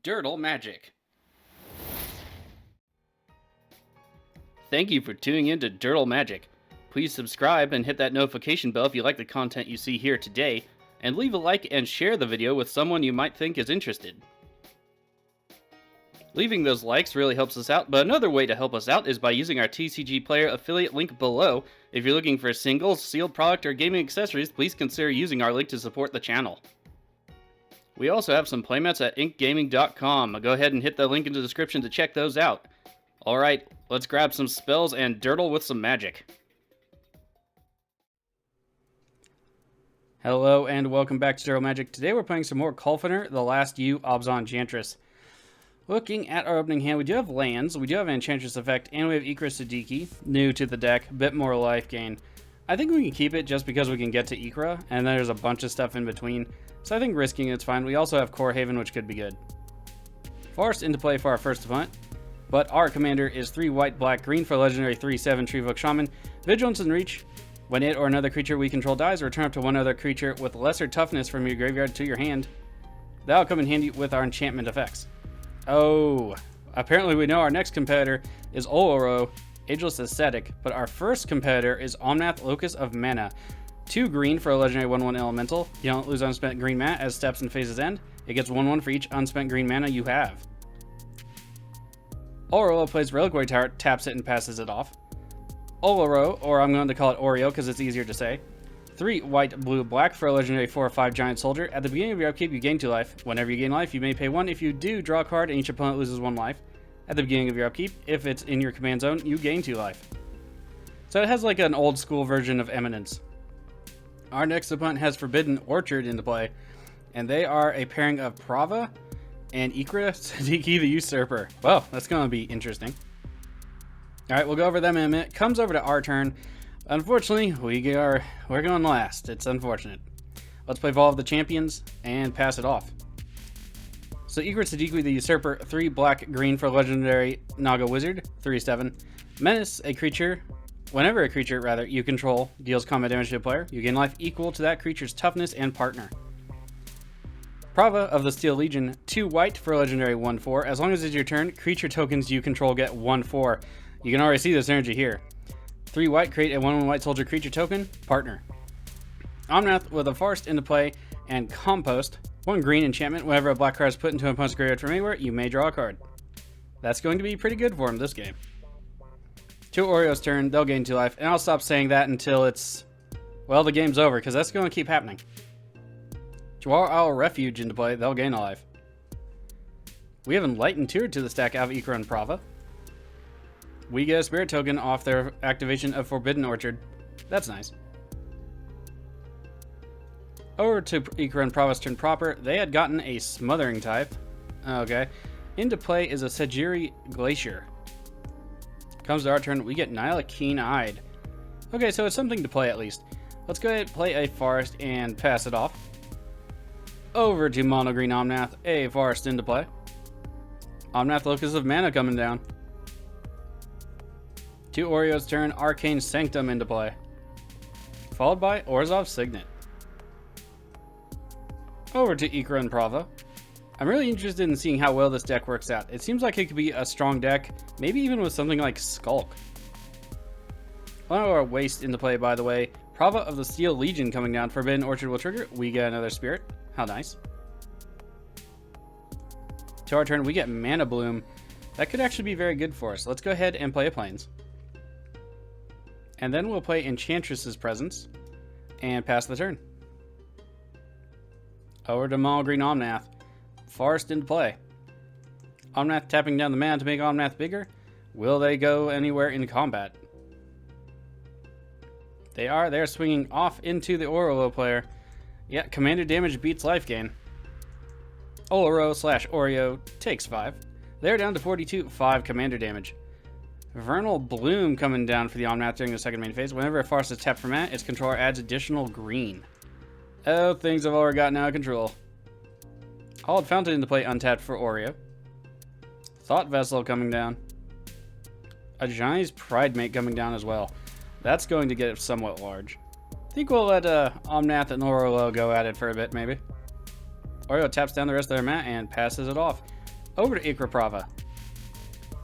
Durdle Magic. Thank you for tuning in to Durdle Magic. Please subscribe and hit that notification bell if you like the content you see here today, and leave a like and share the video with someone you might think is interested. Leaving those likes really helps us out, but another way to help us out is by using our TCG Player affiliate link below. If you're looking for singles, sealed product, or gaming accessories, please consider using our link to support the channel. We also have some playmats at inkgaming.com. Go ahead and hit the link in the description to check those out. Alright, let's grab some spells and Durdle with some magic. Hello and welcome back to Durdle Magic. Today we're playing some more Colfenor, The Last You, Obzon Enchantress. Looking at our opening hand, we do have lands, we do have Enchantress effect, and we have Ikra-Prava, new to the deck, a bit more life gain. I think we can keep it just because we can get to Ikra, and then there's a bunch of stuff in between, so I think risking it's fine. We also have Core Haven, which could be good. Forest into play for our first opponent, but our commander is 3 white, black, green for legendary 3/7 Treevoke Shaman. Vigilance and Reach. When it or another creature we control dies, return up to one other creature with lesser toughness from your graveyard to your hand. That'll come in handy with our enchantment effects. Oh, apparently we know our next competitor is Oloro, Ageless Ascetic, but our first competitor is Omnath, Locus of Mana. 2 green for a legendary 1/1 elemental. You don't lose unspent green mana as steps and phases end. It gets 1/1 for each unspent green mana you have. Oloro plays Reliquary Tower, taps it and passes it off. Oloro, or I'm going to call it Oreo because it's easier to say. 3 white, blue, black for a legendary 4/5 giant soldier. At the beginning of your upkeep, you gain 2 life. Whenever you gain life, you may pay 1. If you do, draw a card and each opponent loses 1 life. At the beginning of your upkeep, if it's in your command zone, you gain 2 life. So it has like an old school version of Eminence. Our next opponent has Forbidden Orchard into play, and they are a pairing of Prava and Ikra-Prava the Usurper. Well, that's going to be interesting. Alright, we'll go over them in a minute. Comes over to our turn. Unfortunately, we're going last. It's unfortunate. Let's play Vault of the Champions and pass it off. So Ikra-Prava the Usurper, 3 black, green for legendary Naga Wizard, 3/7. Menace a creature. Whenever a creature, you control deals combat damage to a player, you gain life equal to that creature's toughness and partner. Prava of the Steel Legion, 2 white for legendary 1/4. As long as it's your turn, creature tokens you control get 1/4. You can already see this energy here. 3 white, create a 1/1 white soldier creature token, partner. Omnath with a Forest into play and Compost. 1 green enchantment. Whenever a black card is put into an opponent's graveyard from anywhere, you may draw a card. That's going to be pretty good for him this game. To Oreo's turn, they'll gain 2 life, and I'll stop saying that until it's, well, the game's over, because that's going to keep happening. Jawar Owl Refuge into play, they'll gain a life. We have Enlightened Tutor to the stack out of Ikra-Prava. We get a spirit token off their activation of Forbidden Orchard. That's nice. Over to Ikra-Prava's turn proper, they had gotten a Smothering type. Okay. Into play is a Sejiri Glacier. Comes to our turn, we get Nyla Keen-Eyed. Okay, so it's something to play at least. Let's go ahead and play a Forest and pass it off. Over to Mono Green Omnath, a Forest into play. Omnath Locus of Mana coming down. To Oreo's turn, Arcane Sanctum into play. Followed by Orzhov's Signet. Over to Ikra-Prava. I'm really interested in seeing how well this deck works out. It seems like it could be a strong deck, maybe even with something like Skulk. One of our Waste into play, by the way. Prava of the Steel Legion coming down. Forbidden Orchard will trigger. We get another Spirit. How nice. To our turn, we get Mana Bloom. That could actually be very good for us. Let's go ahead and play a Plains. And then we'll play Enchantress's Presence and pass the turn. Over to Mono Green Omnath. Forest into play. Omnath tapping down the mana to make Omnath bigger. Will they go anywhere in combat? They are. They're swinging off into the Oloro player. Yeah, commander damage beats life gain. Oloro/Oreo takes 5. They're down to 42, 5 commander damage. Vernal Bloom coming down for the Omnath during the second main phase. Whenever a Forest is tapped for mana, its controller adds additional green. Oh, things have already gotten out of control. Hallowed Fountain into play untapped for Oreo. Thought Vessel coming down. Ajani's Pridemate coming down as well. That's going to get somewhat large. I think we'll let Omnath and Oloro go at it for a bit, maybe. Oreo taps down the rest of their mana and passes it off. Over to Ikra-Prava.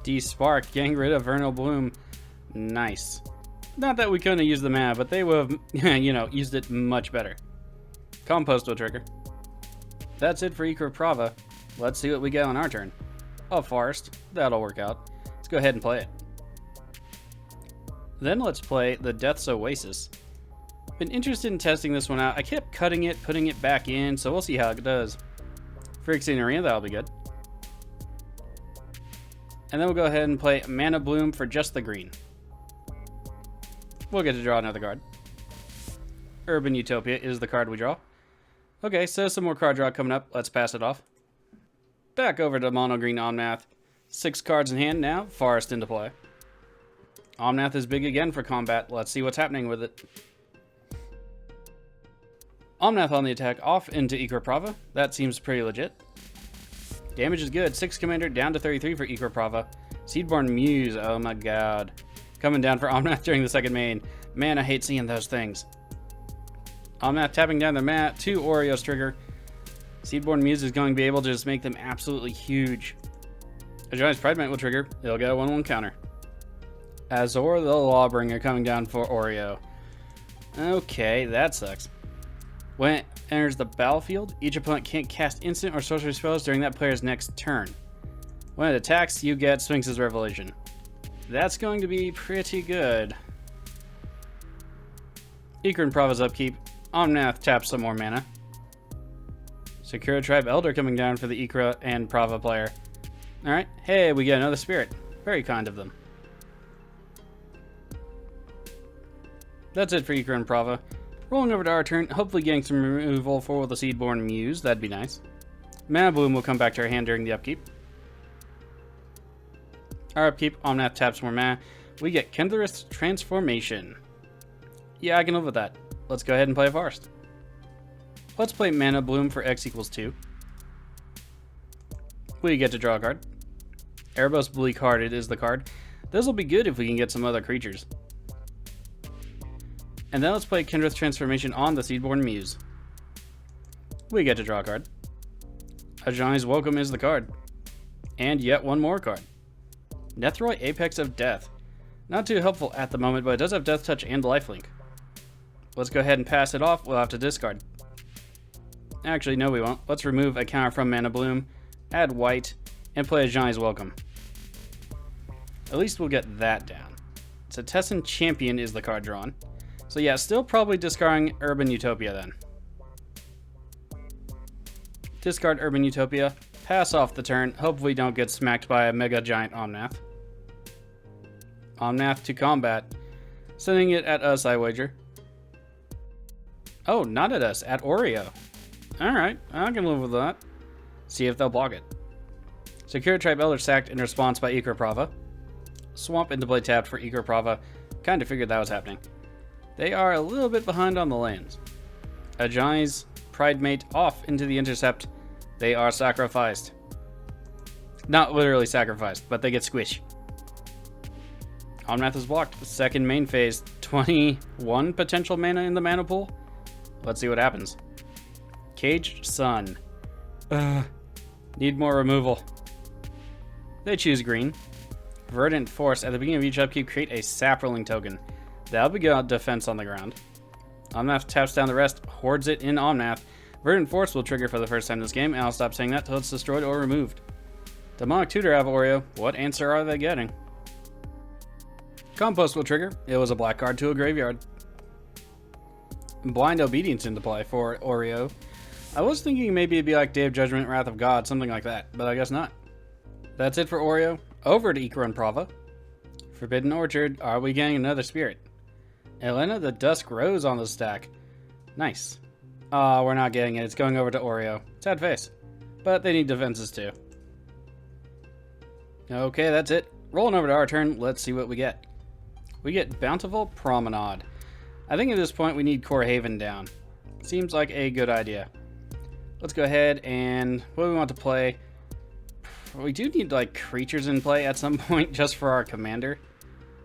D-Spark, getting rid of Vernal Bloom. Nice. Not that we couldn't have used the mana, but they would have, you know, used it much better. Compost will trigger. That's it for Ikra-Prava. Let's see what we get on our turn. A forest. That'll work out. Let's go ahead and play it. Then let's play the Death's Oasis. Been interested in testing this one out. I kept cutting it, putting it back in, so we'll see how it does. Phyrexian Arena, that'll be good. And then we'll go ahead and play Mana Bloom for just the green. We'll get to draw another card. Urban Utopia is the card we draw. Okay, so some more card draw coming up. Let's pass it off. Back over to Mono Green Omnath. 6 cards in hand now. Forest into play. Omnath is big again for combat. Let's see what's happening with it. Omnath on the attack, off into Ikra-Prava. That seems pretty legit. Damage is good. 6 commander down to 33 for Ikra-Prava. Seedborn Muse, oh my god. Coming down for Omnath during the second main. Man, I hate seeing those things. Omnath tapping down their mat. 2 Oreos trigger. Seedborn Muse is going to be able to just make them absolutely huge. A Giant's Pridemate will trigger. It'll get a 1/1 counter. Azor the Lawbringer coming down for Oreo. Okay, that sucks. When it enters the battlefield, each opponent can't cast instant or sorcery spells during that player's next turn. When it attacks, you get Sphinx's Revelation. That's going to be pretty good. Ikra-Prava's upkeep. Omnath taps some more mana. Sakura Tribe Elder coming down for the Ikra and Prava player. Alright, hey, we get another spirit. Very kind of them. That's it for Ikra and Prava. Rolling over to our turn, hopefully getting some removal for the Seedborn Muse. That'd be nice. Mana Bloom will come back to our hand during the upkeep. Our upkeep, Omnath taps more mana. We get Kindlerith's Transformation. Yeah, I can live with that. Let's go ahead and play a forest. Let's play Mana Bloom for X equals 2. We get to draw a card. Erebos Bleak-Hearted is the card. This will be good if we can get some other creatures. And then let's play Kindred's Transformation on the Seedborn Muse. We get to draw a card. Ajani's Welcome is the card. And yet one more card. Nethroi Apex of Death. Not too helpful at the moment, but it does have Death Touch and Lifelink. Let's go ahead and pass it off. We'll have to discard. Actually, no we won't. Let's remove a counter from Mana Bloom, add white, and play Ajani's Welcome. At least we'll get that down. So Tessin Champion is the card drawn. So yeah, still probably discarding Urban Utopia then. Discard Urban Utopia, pass off the turn, hope we don't get smacked by a Mega Giant Omnath. Omnath to combat. Sending it at us, I wager. Oh, not at us, at Oreo. Alright, I can live with that. See if they'll block it. Sakura Tribe Elder sacked in response by Ikra-Prava. Swamp into play tapped for Ikra-Prava. Kinda figured that was happening. They are a little bit behind on the lands. Ajani's Pridemate off into the intercept. They are sacrificed. Not literally sacrificed, but they get squished. Omnath is blocked. Second main phase. 21 potential mana in the mana pool. Let's see what happens. Caged Sun. Need more removal. They choose green. Verdant Force. At the beginning of each upkeep, create a Saproling token. That'll be good defense on the ground. Omnath taps down the rest, hoards it in Omnath. Verdant Force will trigger for the first time this game, and I'll stop saying that till it's destroyed or removed. Demonic Tutor have Oreo. What answer are they getting? Compost will trigger. It was a black card to a graveyard. Blind Obedience into play for Oreo. I was thinking maybe it'd be like Day of Judgment, Wrath of God, something like that, but I guess not. That's it for Oreo. Over to Ikra-Prava. Forbidden Orchard. Are we getting another spirit? Elena the Dusk Rose on the stack. Nice. Oh, we're not getting it. It's going over to Oreo. Sad face. But they need defenses too. Okay, that's it. Rolling over to our turn. Let's see what we get. We get Bountiful Promenade. I think at this point we need Core Haven down. Seems like a good idea. Let's go ahead and what do we want to play? We do need like creatures in play at some point just for our commander.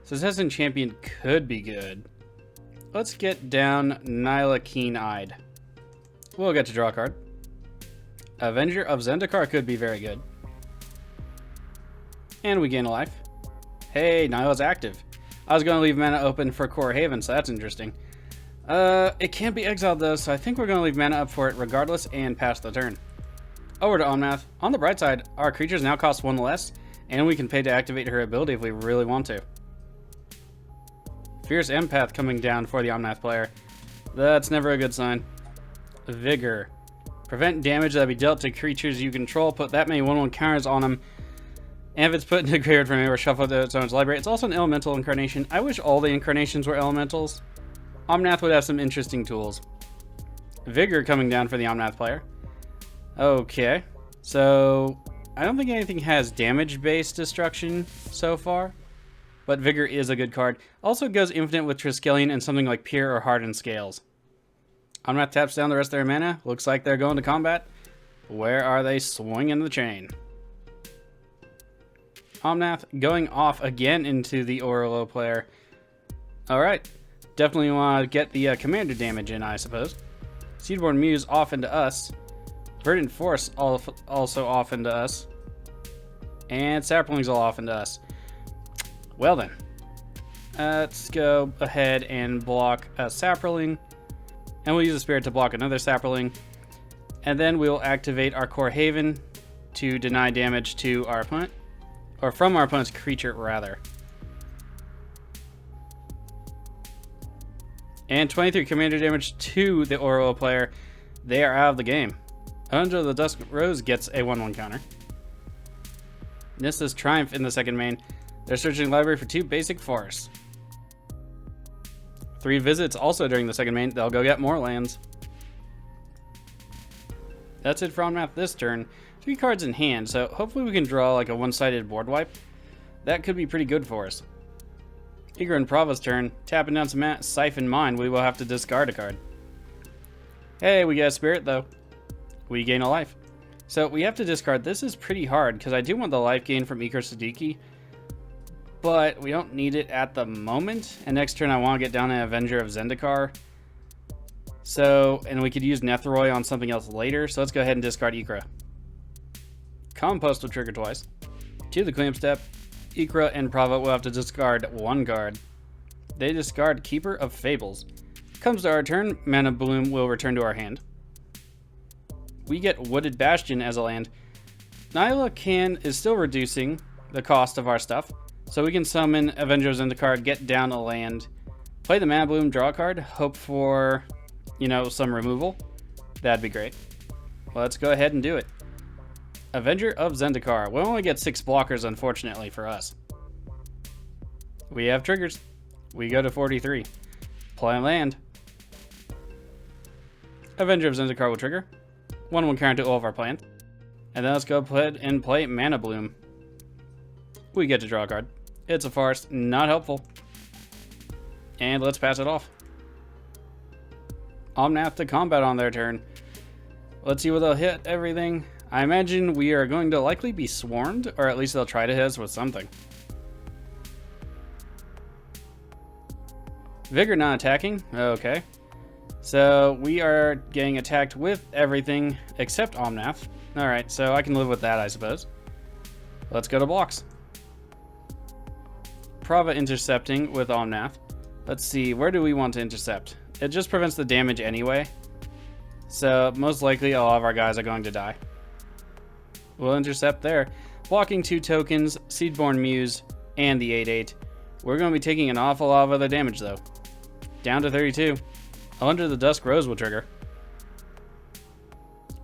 So Tessin Champion could be good. Let's get down Nyla Keen-Eyed. We'll get to draw a card. Avenger of Zendikar could be very good. And we gain a life. Hey, Nyla's active. I was going to leave mana open for Core Haven, so that's interesting. It can't be exiled though, so I think we're going to leave mana up for it regardless and pass the turn. Over to Omnath. On the bright side, our creatures now cost 1 less, and we can pay to activate her ability if we really want to. Fierce Empath coming down for the Omnath player. That's never a good sign. Vigor. Prevent damage that be dealt to creatures you control. Put that many 1/1 counters on them. And if it's put into a graveyard from anywhere, shuffle to its own library. It's also an elemental incarnation. I wish all the incarnations were elementals. Omnath would have some interesting tools. Vigor coming down for the Omnath player. Okay. So, I don't think anything has damage-based destruction so far. But Vigor is a good card. Also goes infinite with Triskelion and something like Pier or Hardened Scales. Omnath taps down the rest of their mana. Looks like they're going to combat. Where are they swinging the chain? Omnath going off again into the Oloro player. Alright. Definitely want to get the commander damage in, I suppose. Seedborn Muse off into us. Verdant Force also off into us. And Saplings all off into us. Well then. Let's go ahead and block a Sapling. And we'll use a Spirit to block another Sapling. And then we'll activate our Core Haven to deny damage to our opponent. Or from our opponent's creature, rather. And 23 commander damage to the Oloro player. They are out of the game. Under the Dusk Rose gets a 1/1 counter. Nista's Triumph in the second main. They're searching library for 2 basic forests. 3 visits also during the second main. They'll go get more lands. That's it for Omnath this turn. 3 cards in hand, so hopefully we can draw like a one-sided board wipe. That could be pretty good for us. Ikra-Prava's turn. Tapping down some Siphon Mine, we will have to discard a card. Hey, we got a Spirit though. We gain a life. So we have to discard. This is pretty hard because I do want the life gain from Ikra-Siddiqui, but we don't need it at the moment. And next turn I want to get down an Avenger of Zendikar. So, and we could use Netheroi on something else later, so let's go ahead and discard Ikra. Compost will trigger twice. To the cleanup step, Ikra-Prava will have to discard 1 card. They discard Keeper of Fables. Comes to our turn, Mana Bloom will return to our hand. We get Wooded Bastion as a land. Nyla is still reducing the cost of our stuff, so we can summon Avenger of Zendikar, get down a land, play the Mana Bloom, draw a card, hope for, you know, some removal. That'd be great. Let's go ahead and do it. Avenger of Zendikar. We'll only get 6 blockers, unfortunately, for us. We have triggers. We go to 43. Play land. Avenger of Zendikar will trigger. 1/1 counter to all of our plans. And then let's go ahead and play Mana Bloom. We get to draw a card. It's a farce. Not helpful. And let's pass it off. Omnath to combat on their turn. Let's see what they'll hit everything. I imagine we are going to likely be swarmed, or at least they'll try to hit us with something. Vigor not attacking. Okay. So we are getting attacked with everything except Omnath. Alright, so I can live with that, I suppose. Let's go to blocks. Prava intercepting with Omnath. Let's see, where do we want to intercept? It just prevents the damage anyway. So most likely a lot of our guys are going to die. We'll intercept there. Blocking 2 tokens, Seedborn Muse, and the 8/8. We're going to be taking an awful lot of other damage though. Down to 32. Under the Dusk Rose will trigger.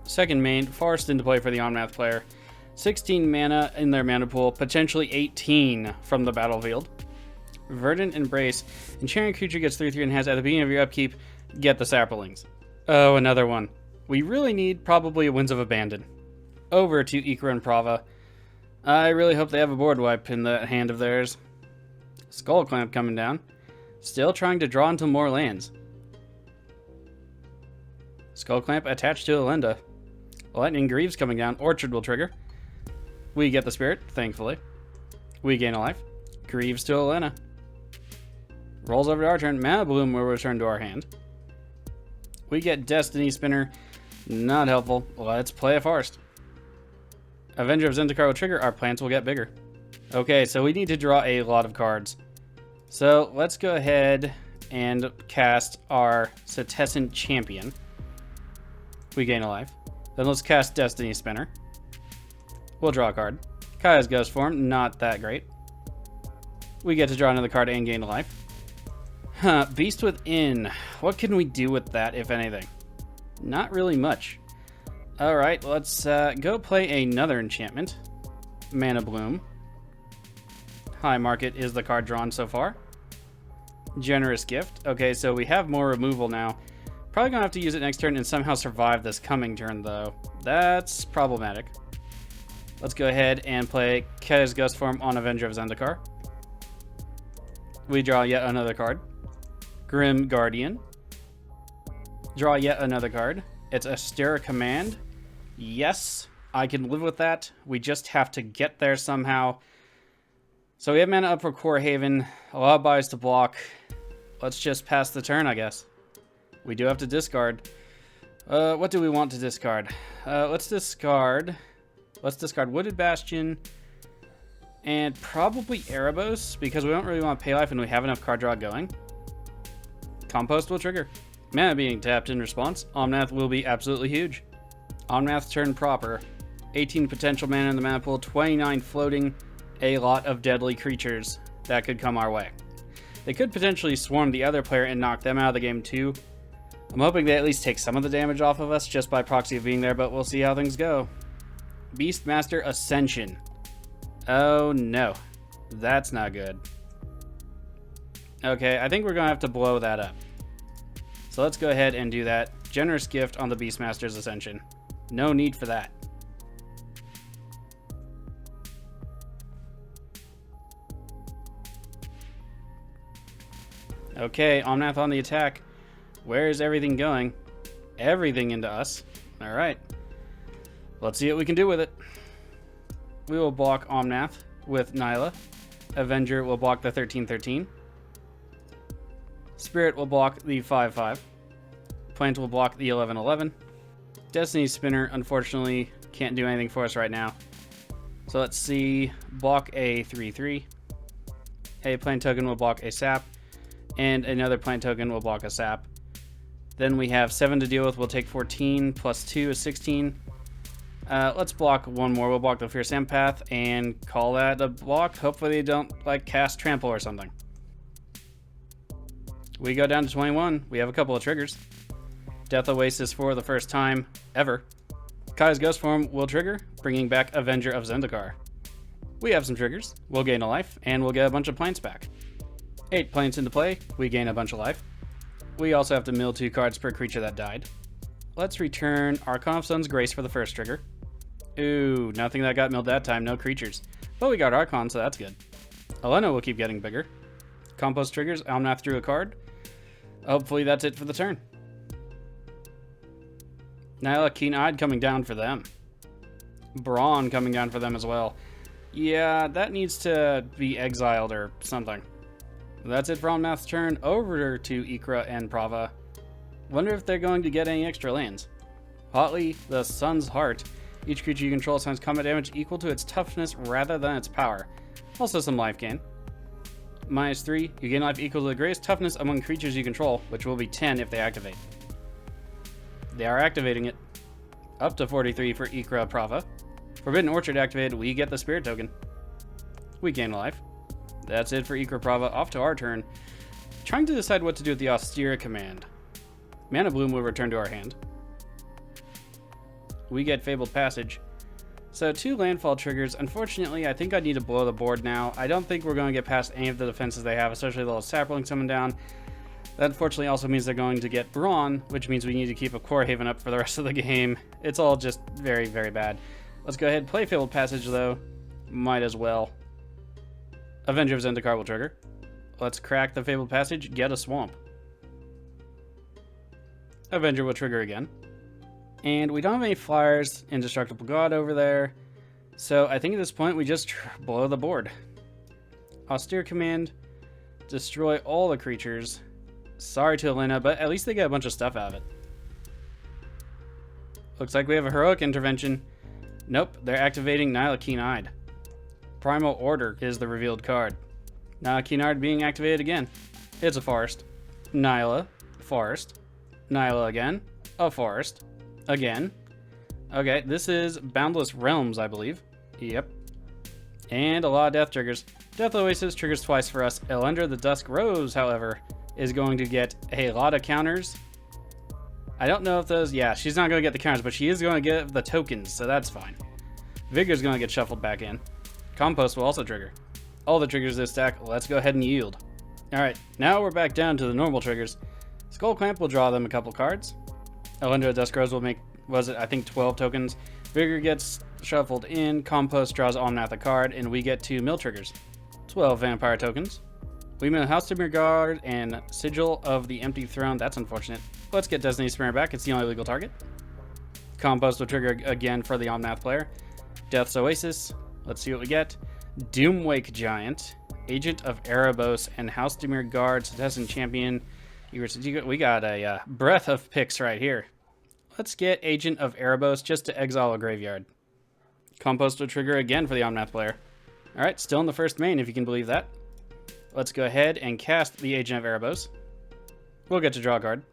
Second main, forced into play for the Omnath player. 16 mana in their mana pool, potentially 18 from the battlefield. Verdant Embrace. Enchanted creature gets 3/3 and has at the beginning of your upkeep, get the Saplings. Oh, another one. We really need probably a Winds of Abandon. Over to Ikra-Prava. I really hope they have a board wipe in the hand of theirs. Skull Clamp coming down. Still trying to draw into more lands. Skull Clamp attached to Elenda. Lightning Greaves coming down. Orchard will trigger. We get the Spirit, thankfully. We gain a life. Greaves to Elena. Rolls over to our turn. Mana Bloom will return to our hand. We get Destiny Spinner. Not helpful. Let's play a forest. Avenger of Zendikar will trigger. Our plants will get bigger. Okay, so we need to draw a lot of cards. So let's go ahead and cast our Setescent Champion. We gain a life. Then let's cast Destiny Spinner. We'll draw a card. Kaya's Ghost Form, not that great. We get to draw another card and gain a life. Huh, Beast Within. What can we do with that, if anything? Not really much. Alright, let's go play another enchantment. Mana Bloom. High Market is the card drawn so far. Generous Gift. Okay, so we have more removal now. Probably gonna have to use it next turn and somehow survive this coming turn, though. That's problematic. Let's go ahead and play Kaya's Ghost Form on Avenger of Zendikar. We draw yet another card. Grim Guardian. Draw yet another card. It's Austere Command. Yes, I can live with that. We just have to get there somehow. So we have mana up for Core Haven. A lot of buys to block. Let's just pass the turn, I guess. We do have to discard. What do we want to discard? Let's discard Wooded Bastion and probably Erebos, because we don't really want to pay life and we have enough card draw going. Compost will trigger. Mana being tapped in response. Omnath will be absolutely huge. Omnath turn proper. 18 potential mana in the mana pool, 29 floating, a lot of deadly creatures that could come our way. They could potentially swarm the other player and knock them out of the game too. I'm hoping they at least take some of the damage off of us just by proxy of being there, but we'll see how things go. Beastmaster Ascension. Oh no, that's not good. Okay, I think we're gonna have to blow that up. So let's go ahead and do that. Generous Gift on the Beastmaster's Ascension. No need for that. Okay, Omnath on the attack. Where is everything going? Everything into us. Alright. Let's see what we can do with it. We will block Omnath with Nyla. Avenger will block the 13/13. Spirit will block the 5/5. Plant will block the 11/11. Destiny Spinner, unfortunately, can't do anything for us right now. So let's see. Block a 3/3. A plant token will block a sap. And another plant token will block a sap. Then we have 7 to deal with. We'll take 14 plus 2 is 16. Let's block one more. We'll block the Fierce Empath and call that a block. Hopefully they don't cast Trample or something. We go down to 21. We have a couple of triggers. Death Oasis for the first time ever. Kaya's Ghost Form will trigger, bringing back Avenger of Zendikar. We have some triggers. We'll gain a life, and we'll get a bunch of plants back. 8 plants into play. We gain a bunch of life. We also have to mill 2 cards per creature that died. Let's return Archon of Sun's Grace for the first trigger. Ooh, nothing that got milled that time. No creatures. But we got Archon, so that's good. Oloro will keep getting bigger. Compost triggers. Omnath drew a card. Hopefully that's it for the turn. Nyla, Keen-Eyed coming down for them. Brawn coming down for them as well. Yeah, that needs to be exiled or something. That's it for Omnath's turn. Over to Ikra-Prava. Wonder if they're going to get any extra lands. Hotly, the Sun's Heart. Each creature you control assigns combat damage equal to its toughness rather than its power. Also some life gain. -3, you gain life equal to the greatest toughness among creatures you control, which will be 10 if they activate. They are activating it. Up to 43 for Ikra-Prava. Forbidden Orchard activated, we get the Spirit token. We gain life. That's it for Ikra-Prava. Off to our turn. Trying to decide what to do with the Austere Command. Mana Bloom will return to our hand. We get Fabled Passage. So 2 landfall triggers. Unfortunately, I think I need to blow the board now. I don't think we're going to get past any of the defenses they have, especially the little saplings coming down. That unfortunately also means they're going to get Brawn, which means we need to keep a Core Haven up for the rest of the game. It's all just very, very bad. Let's go ahead and play Fabled Passage, though. Might as well. Avenger of Zendikar will trigger. Let's crack the Fabled Passage, get a Swamp. Avenger will trigger again. And we don't have any flyers, Indestructible God over there. So I think at this point we just blow the board. Austere Command, destroy all the creatures. Sorry to Elena, but at least they get a bunch of stuff out of it. Looks like we have a Heroic Intervention. Nope, they're activating Nyla Keen-Eyed. Primal Order is the revealed card. Now Keenard being activated again. It's a forest. Nyla, forest. Nyla again, a forest. Again. Okay, this is Boundless Realms, I believe. Yep. And a lot of death triggers. Death Oasis triggers twice for us. Elendra the Dusk Rose, however, is going to get a lot of counters. I don't know if those... Yeah, she's not going to get the counters, but she is going to get the tokens, so that's fine. Vigor's going to get shuffled back in. Compost will also trigger. All the triggers this stack, let's go ahead and yield. Alright, now we're back down to the normal triggers. Skull Clamp will draw them a couple cards. Elendra the Dusk Rose will make, I think 12 tokens. Vigor gets shuffled in. Compost draws Omnath a card, and we get 2 mill triggers. 12 vampire tokens. We mill House to Guard and Sigil of the Empty Throne. That's unfortunate. Let's get Destiny Spinner back. It's the only legal target. Compost will trigger again for the Omnath player. Death's Oasis. Let's see what we get. Doomwake Giant, Agent of Erebos, and House Demir Guard, Citizen Champion. We got a breath of picks right here. Let's get Agent of Erebos just to exile a graveyard. Compost will trigger again for the Omnath player. Alright, still in the first main, if you can believe that. Let's go ahead and cast the Agent of Erebos. We'll get to draw a card.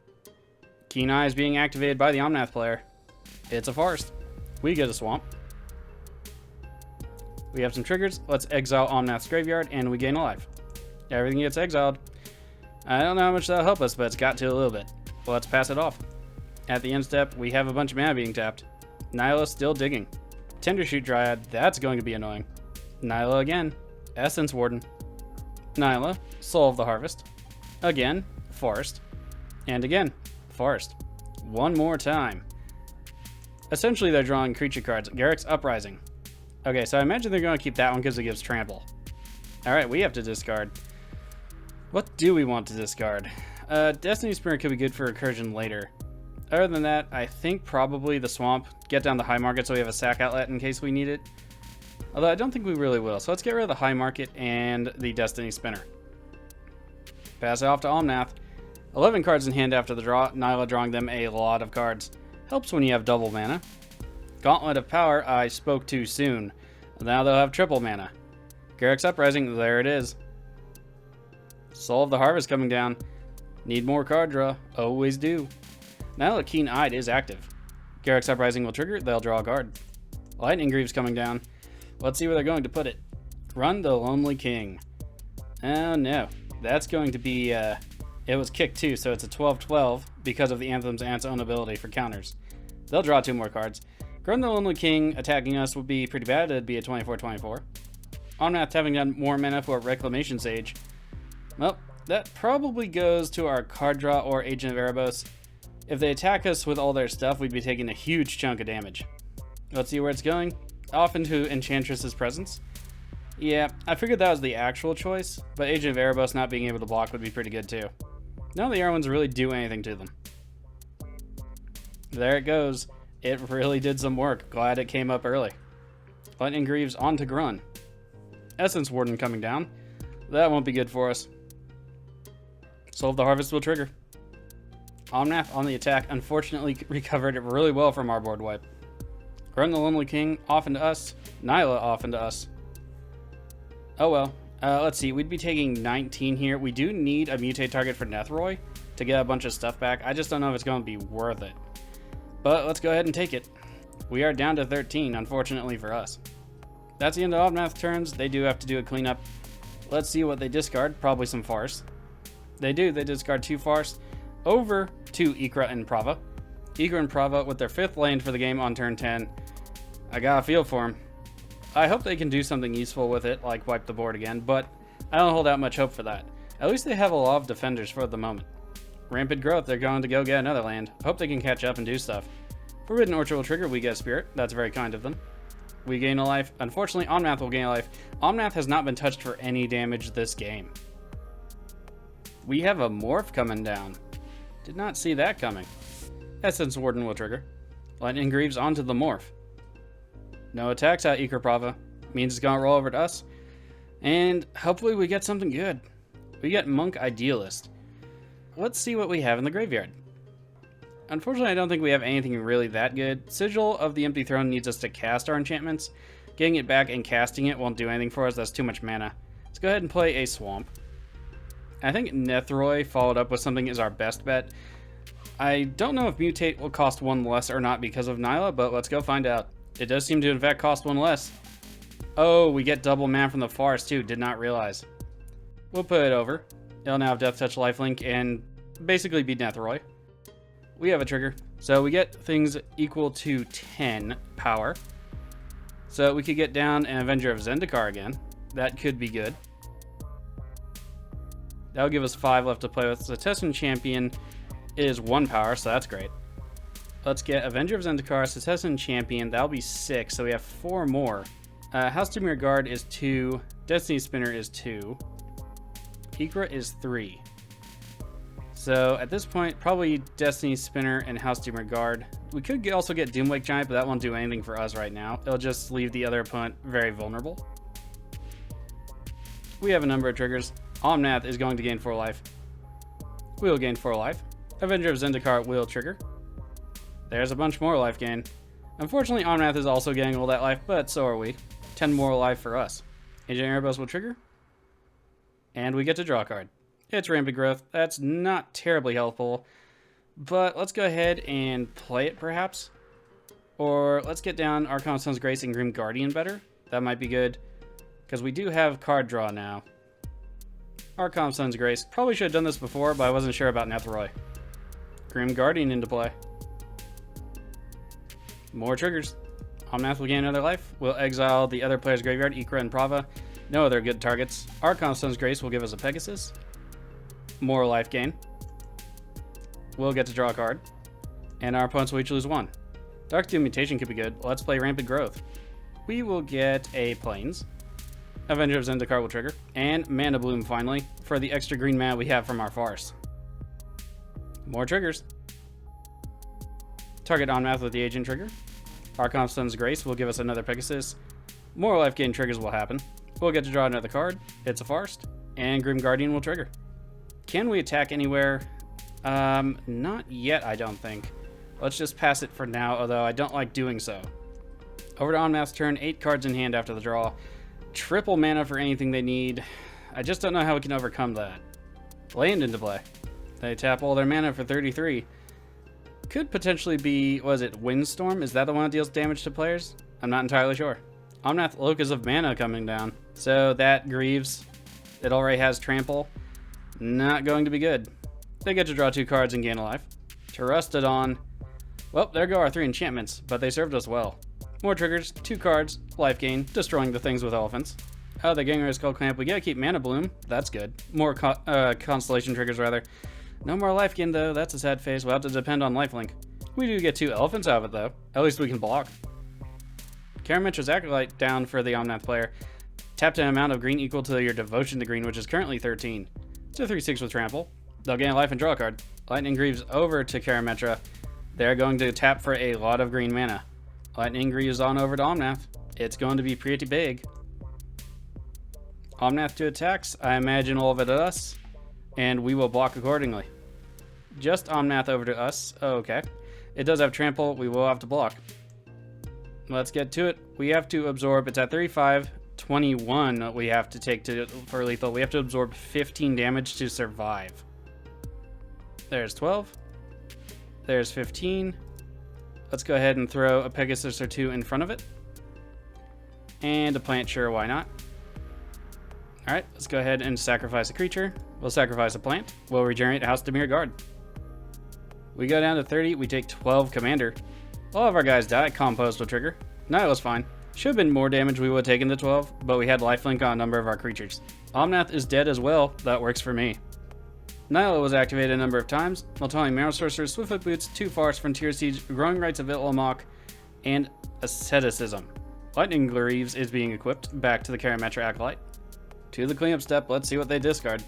Keen Eye is being activated by the Omnath player. It's a forest. We get a swamp. We have some triggers. Let's exile Omnath's graveyard, and we gain a life. Everything gets exiled. I don't know how much that'll help us, but it's got to a little bit. Well, let's pass it off. At the end step, we have a bunch of mana being tapped. Nyla still digging. Tendershoot Dryad, that's going to be annoying. Nyla again. Essence Warden. Nyla, Soul of the Harvest. Again, Forest. And again, Forest. One more time. Essentially, they're drawing creature cards. Garruk's Uprising. Okay, so I imagine they're going to keep that one because it gives trample. Alright, we have to discard. What do we want to discard? Destiny Spirit could be good for Recursion later. Other than that, I think probably the Swamp. Get down the high market so we have a sack outlet in case we need it. Although I don't think we really will. So let's get rid of the high market and the Destiny Spinner. Pass it off to Omnath. 11 cards in hand after the draw. Nyla drawing them a lot of cards. Helps when you have double mana. Gauntlet of Power, I spoke too soon. Now they'll have triple mana. Garruk's Uprising, there it is. Soul of the Harvest coming down. Need more card draw. Always do. Now that Keen Eyed is active. Garruk's Uprising will trigger, they'll draw a card. Lightning Greaves coming down. Let's see where they're going to put it. Run the Lonely King. Oh no. That's going to be, it was kicked too, so it's a 12-12 because of the Anthem's Ant's own ability for counters. They'll draw 2 more cards. Run the Lonely King attacking us would be pretty bad. It'd be a 24-24. Omnath having done more mana for Reclamation Sage. Well, that probably goes to our card draw or Agent of Erebos. If they attack us with all their stuff, we'd be taking a huge chunk of damage. Let's see where it's going. Off into Enchantress's Presence. Yeah, I figured that was the actual choice, but Agent of Erebos not being able to block would be pretty good too. None of the air ones really do anything to them. There it goes. It really did some work. Glad it came up early. Lightning Greaves onto Grun. Essence Warden coming down. That won't be good for us. Soul of the Harvest will trigger. Omnath on the attack unfortunately recovered it really well from our board wipe. Grun the Lonely King off into us. Nyla off into us. Oh well. Let's see. We'd be taking 19 here. We do need a mutate target for Nethroy to get a bunch of stuff back. I just don't know if it's going to be worth it. But let's go ahead and take it. We are down to 13, unfortunately for us. That's the end of Omnath turns. They do have to do a cleanup. Let's see what they discard. Probably some farce. They do. They discard 2 farce over to Ikra-Prava. Ikra-Prava with their 5th land for the game on turn 10. I got a feel for them. I hope they can do something useful with it, like wipe the board again, but I don't hold out much hope for that. At least they have a lot of defenders for the moment. Rampant Growth, they're going to go get another land. Hope they can catch up and do stuff. Forbidden Orchard will trigger, we get a Spirit. That's very kind of them. We gain a life. Unfortunately, Omnath will gain a life. Omnath has not been touched for any damage this game. We have a Morph coming down. Did not see that coming. Essence Warden will trigger. Lightning Greaves onto the Morph. No attacks at Ikra-Prava. Means it's gonna roll over to us. And hopefully we get something good. We get Monk Idealist. Let's see what we have in the graveyard. Unfortunately, I don't think we have anything really that good. Sigil of the Empty Throne needs us to cast our enchantments. Getting it back and casting it won't do anything for us. That's too much mana. Let's go ahead and play a Swamp. I think Nethroi followed up with something is our best bet. I don't know if Mutate will cost 1 less or not because of Nyla, but let's go find out. It does seem to in fact cost 1 less. Oh, we get double mana from the forest too. Did not realize. We'll put it over. It'll now have Death Touch, Lifelink, and basically beat Nethroi. We have a trigger. So we get things equal to 10 power. So we could get down an Avenger of Zendikar again. That could be good. That'll give us 5 left to play with. So Setessan Champion is 1 power, so that's great. Let's get Avenger of Zendikar, Setessan Champion. That'll be 6, so we have 4 more. House Dimir Guard is 2. Destiny Spinner is 2. Ikra is 3. So at this point, probably Destiny Spinner and House Dimir Guard. We could also get Doomwake Giant, but that won't do anything for us right now. It'll just leave the other opponent very vulnerable. We have a number of triggers. Omnath is going to gain 4 life. We will gain 4 life. Avenger of Zendikar will trigger. There's a bunch more life gain. Unfortunately, Omnath is also getting all that life, but so are we. 10 more life for us. Ancient Erebos will trigger. And we get to draw a card. It's Rampant Growth. That's not terribly helpful. But let's go ahead and play it, perhaps. Or let's get down Archon Sun's Grace and Grim Guardian better. That might be good. Because we do have card draw now. Archon Sun's Grace. Probably should have done this before, but I wasn't sure about Nethroi. Grim Guardian into play. More triggers. Omnath will gain another life. We'll exile the other player's graveyard, Ikra-Prava. No other good targets. Archon Sun's Grace will give us a Pegasus. More life gain. We'll get to draw a card. And our opponents will each lose 1. Dark Steel Mutation could be good. Let's play Rampant Growth. We will get a Plains. Avenger of Zendikar will trigger. And Mana Bloom finally, for the extra green mana we have from our farce. More triggers. Target Omnath with the agent trigger. Archon Sun's Grace will give us another Pegasus. More life gain triggers will happen. We'll get to draw another card. It's a farce. And Grim Guardian will trigger. Can we attack anywhere? Not yet, I don't think. Let's just pass it for now, although I don't like doing so. Over to Omnath's turn, 8 cards in hand after the draw. Triple mana for anything they need. I just don't know how we can overcome that. Land into play. They tap all their mana for 33. Could potentially be, was it Windstorm? Is that the one that deals damage to players? I'm not entirely sure. Omnath Locus of Mana coming down. So that grieves. It already has Trample. Not going to be good. They get to draw 2 cards and gain a life. Terrustodon. Well, there go our 3 enchantments, but they served us well. More triggers, 2 cards, life gain, destroying the things with elephants. Oh, the Gangrenous Skull Clamp. We gotta keep Mana Bloom. That's good. More Constellation triggers, rather. No more life gain, though. That's a sad face. We'll have to depend on lifelink. We do get 2 elephants out of it, though. At least we can block. Karametra's Acolyte down for the Omnath player. Tapped an amount of green equal to your devotion to green, which is currently 13. It's a 3/6 with trample. They'll gain a life and draw a card. Lightning Greaves over to Karametra. They're going to tap for a lot of green mana. Lightning Greaves on over to Omnath. It's going to be pretty big. Omnath to attacks. I imagine all of it at us. And we will block accordingly. Just Omnath over to us. Okay. It does have trample. We will have to block. Let's get to it. We have to absorb. It's at 35. 21 we have to take for lethal. We have to absorb 15 damage to survive. There's 12. There's 15. Let's go ahead and throw a Pegasus or 2 in front of it. And a plant, sure, why not? Alright, let's go ahead and sacrifice a creature. We'll sacrifice a plant. We'll regenerate House Dimir Guard. We go down to 30. We take 12 Commander. All of our guys die. Compost will trigger. No, it was fine. Should have been more damage we would have taken to 12, but we had lifelink on a number of our creatures. Omnath is dead as well. That works for me. Nyla was activated a number of times. Multiplying Marrow Sorcerer, Swiftfoot Boots, 2 Farce, Frontier Siege, Growing Rights of Itlimoc, and Asceticism. Lightning Greaves is being equipped. Back to the Karametra Acolyte. To the cleanup step, let's see what they discard.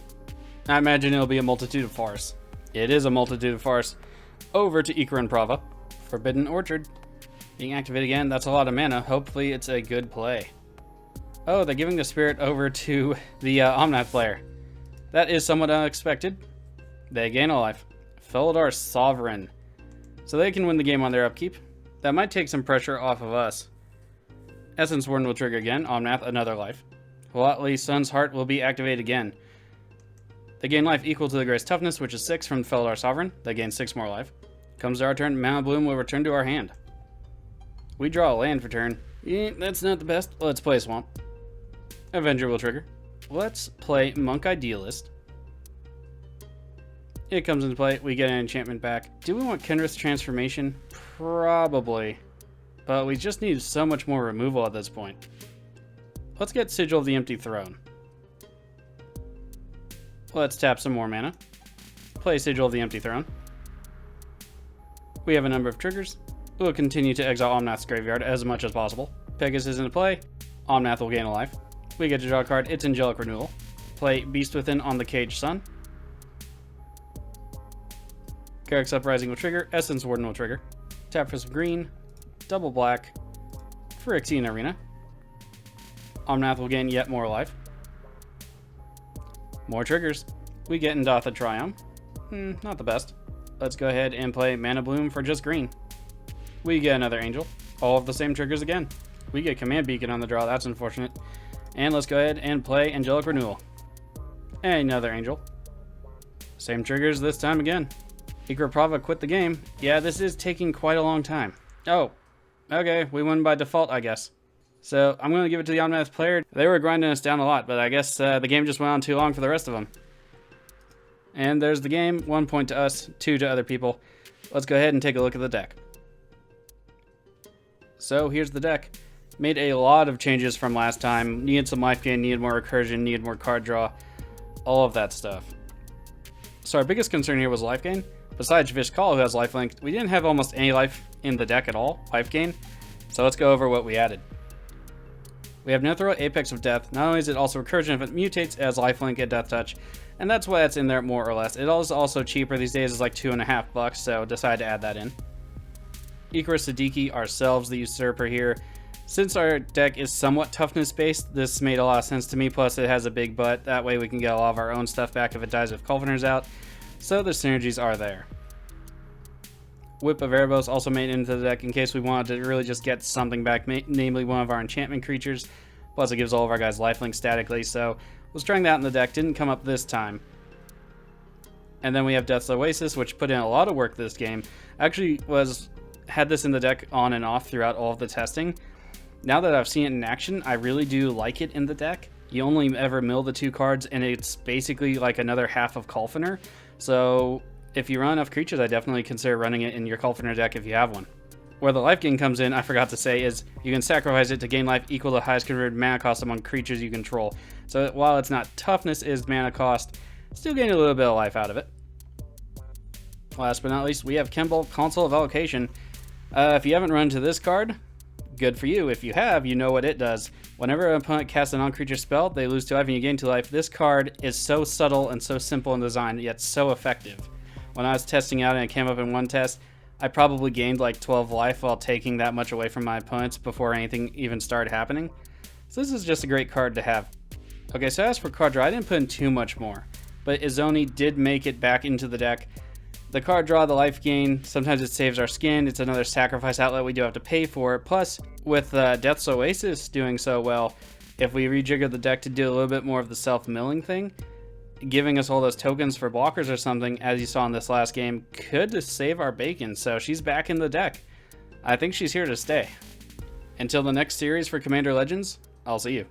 I imagine it'll be a Multitude of Farce. It is a Multitude of Farce. Over to Ikra-Prava. Forbidden Orchard. Being activated again, that's a lot of mana. Hopefully it's a good play. Oh, they're giving the spirit over to the Omnath player. That is somewhat unexpected. They gain a life. Felidar Sovereign. so they can win the game on their upkeep. That might take some pressure off of us. Essence Warden will trigger again. Omnath, another life. Huatli Sun's Heart will be activated again. They gain life equal to the Grace Toughness, which is 6 from the Felidar Sovereign. They gain 6 more life. Comes to our turn, Mana Bloom will return to our hand. We draw a land for turn. That's not the best. Let's play Swamp. Avenger will trigger. Let's play Monk Idealist. It comes into play. We get an enchantment back. Do we want Kenrith's Transformation? Probably. But we just need so much more removal at this point. Let's get Sigil of the Empty Throne. Let's tap some more mana. Play Sigil of the Empty Throne. We have a number of triggers. We'll continue to exile Omnath's graveyard as much as possible. Pegasus into play. Omnath will gain a life. We get to draw a card. It's Angelic Renewal. Play Beast Within on the Caged Sun. Garruk's Uprising will trigger. Essence Warden will trigger. Tap for some green. Double black. Phyrexian Arena. Omnath will gain yet more life. More triggers. We get Indatha Triumph. Not the best. Let's go ahead and play Mana Bloom for just green. We get another Angel. All of the same triggers again. We get Command Beacon on the draw. That's unfortunate. And let's go ahead and play Angelic Renewal. Another Angel. Same triggers this time again. Ikra-Prava quit the game. Yeah, this is taking quite a long time. Oh, okay. We won by default, I guess. So I'm going to give it to the Omnath player. They were grinding us down a lot, but I guess the game just went on too long for the rest of them. And there's the game. 1 point to us, 2 to other people. Let's go ahead and take a look at the deck. So here's the deck. Made a lot of changes from last time. Needed some life gain, needed more recursion, needed more card draw. All of that stuff. So our biggest concern here was life gain. Besides Vishkal, who has lifelink, we didn't have almost any life in the deck at all, life gain. So let's go over what we added. We have Netheril, Apex of Death. Not only is it also recursion if it mutates as lifelink and Death Touch, and that's why it's in there more or less. It is also cheaper these days, it's like $2.50, so decided to add that in. Ikra Siddiqui, ourselves, the Usurper here. Since our deck is somewhat toughness based, this made a lot of sense to me, plus it has a big butt. That way we can get a lot of our own stuff back if it dies with Colfenor's out. So the synergies are there. Whip of Erebos also made into the deck in case we wanted to really just get something back, namely one of our enchantment creatures. Plus it gives all of our guys lifelink statically, so was trying that in the deck, didn't come up this time. And then we have Death's Oasis, which put in a lot of work this game. Actually had this in the deck on and off throughout all of the testing. Now that I've seen it in action, I really do like it in the deck. You only ever mill the 2 cards, and it's basically like another half of Colfenor. So if you run enough creatures, I definitely consider running it in your Colfenor deck if you have one. Where the life gain comes in, I forgot to say, is you can sacrifice it to gain life equal to the highest converted mana cost among creatures you control. So while it's not toughness is mana cost, still gain a little bit of life out of it. Last but not least, we have Kemble, Console of Allocation. If you haven't run into this card, good for you. If you have, you know what it does. Whenever an opponent casts a non-creature spell, they lose 2 life and you gain 2 life. This card is so subtle and so simple in design, yet so effective. When I was testing out and it came up in one test, I probably gained like 12 life while taking that much away from my opponents before anything even started happening. So this is just a great card to have. Okay, so as for card draw, I didn't put in too much more, but Izoni did make it back into the deck. The card draw, the life gain, sometimes it saves our skin. It's another sacrifice outlet we do have to pay for. Plus, with Death's Oasis doing so well, if we rejigger the deck to do a little bit more of the self-milling thing, giving us all those tokens for blockers or something, as you saw in this last game, could save our bacon. So she's back in the deck. I think she's here to stay. Until the next series for Commander Legends, I'll see you.